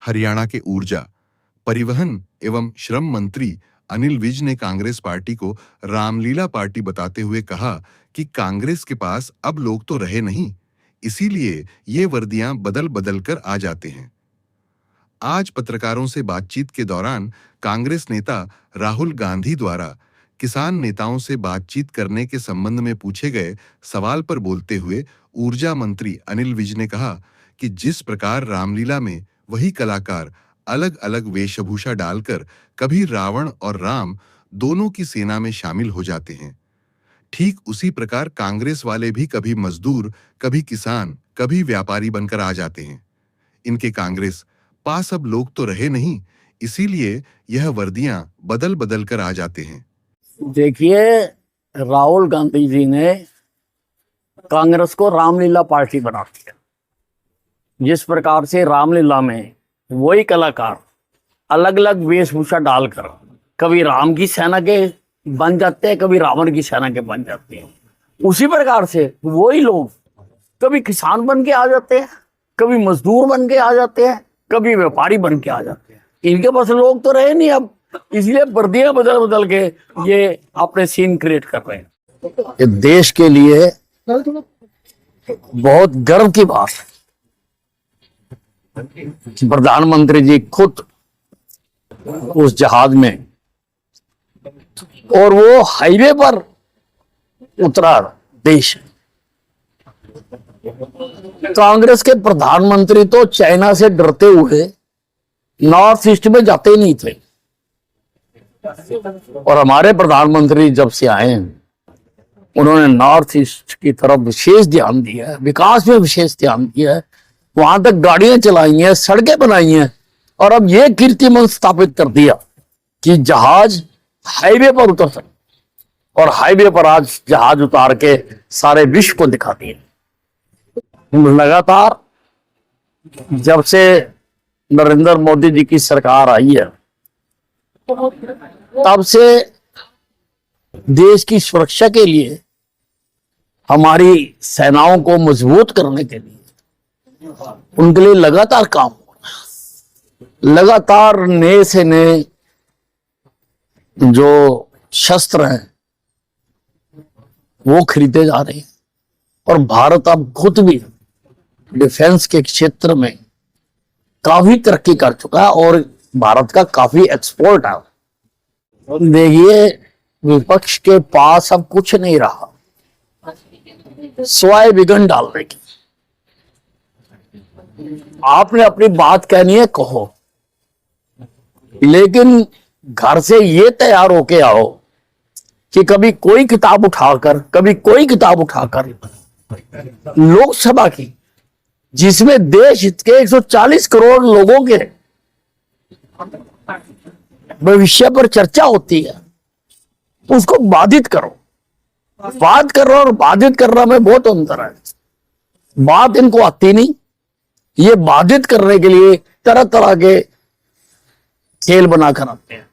हरियाणा के ऊर्जा, परिवहन एवं श्रम मंत्री अनिल विज ने कांग्रेस पार्टी को रामलीला पार्टी बताते हुए कहा कि कांग्रेस के पास अब लोग तो रहे नहीं, इसीलिए ये वर्दियां बदल बदल कर आ जाते हैं। आज पत्रकारों से बातचीत के दौरान कांग्रेस नेता राहुल गांधी द्वारा किसान नेताओं से बातचीत करने के संबंध में पूछे गए सवाल पर बोलते हुए ऊर्जा मंत्री अनिल विज ने कहा कि जिस प्रकार रामलीला में वही कलाकार अलग अलग वेशभूषा डालकर कभी रावण और राम दोनों की सेना में शामिल हो जाते हैं, ठीक उसी प्रकार कांग्रेस वाले भी कभी मजदूर, कभी किसान, कभी व्यापारी बनकर आ जाते हैं। इनके कांग्रेस पास अब लोग तो रहे नहीं, इसीलिए यह वर्दियां बदल बदल कर आ जाते हैं। देखिए, राहुल गांधी जी ने कांग्रेस को रामलीला पार्टी बना दिया। जिस प्रकार से रामलीला में वही कलाकार अलग अलग वेशभूषा डालकर कभी राम की सेना के बन जाते हैं, कभी रावण की सेना के बन जाते हैं, उसी प्रकार से वही लोग कभी किसान बन के आ जाते हैं, कभी मजदूर बन के आ जाते हैं, कभी व्यापारी बन के आ जाते हैं। इनके पास लोग तो रहे नहीं अब, इसलिए वर्दियां बदल बदल के ये अपने सीन क्रिएट कर रहे हैं। ये देश के लिए बहुत गर्व की बात है। प्रधानमंत्री जी खुद उस जहाज में और वो हाईवे पर उतरा देश। कांग्रेस के प्रधानमंत्री तो चाइना से डरते हुए नॉर्थ ईस्ट में जाते ही नहीं थे, और हमारे प्रधानमंत्री जब से आए उन्होंने नॉर्थ ईस्ट की तरफ विशेष ध्यान दिया है, विकास में विशेष ध्यान दिया है, वहां तक गाड़ियां चलाई हैं, सड़कें बनाई हैं, और अब यह कीर्तिमान स्थापित कर दिया कि जहाज हाईवे पर उतर सकते, और हाईवे पर आज जहाज उतार के सारे विश्व को दिखा दिए। लगातार जब से नरेंद्र मोदी जी की सरकार आई है तब से देश की सुरक्षा के लिए, हमारी सेनाओं को मजबूत करने के लिए, उनके लिए लगातार काम हो रहा है। लगातार नए से नए जो शस्त्र हैं वो खरीदे जा रहे हैं, और भारत अब खुद भी डिफेंस के क्षेत्र में काफी तरक्की कर चुका है, और भारत का काफी एक्सपोर्ट है। देखिए, विपक्ष के पास अब कुछ नहीं रहा स्वाय विघन डालने की। आपने अपनी बात कहनी है, कहो, लेकिन घर से ये तैयार होके आओ कि कभी कोई किताब उठाकर, कभी कोई किताब उठाकर लोकसभा की, जिसमें देश हित के 140 करोड़ लोगों के भविष्य पर चर्चा होती है, उसको बाधित करो। बात कर रहा और बाधित करना में बहुत अंतर है। बात इनको आती नहीं, ये बाधित करने के लिए तरह तरह के खेल बनाकर आते हैं।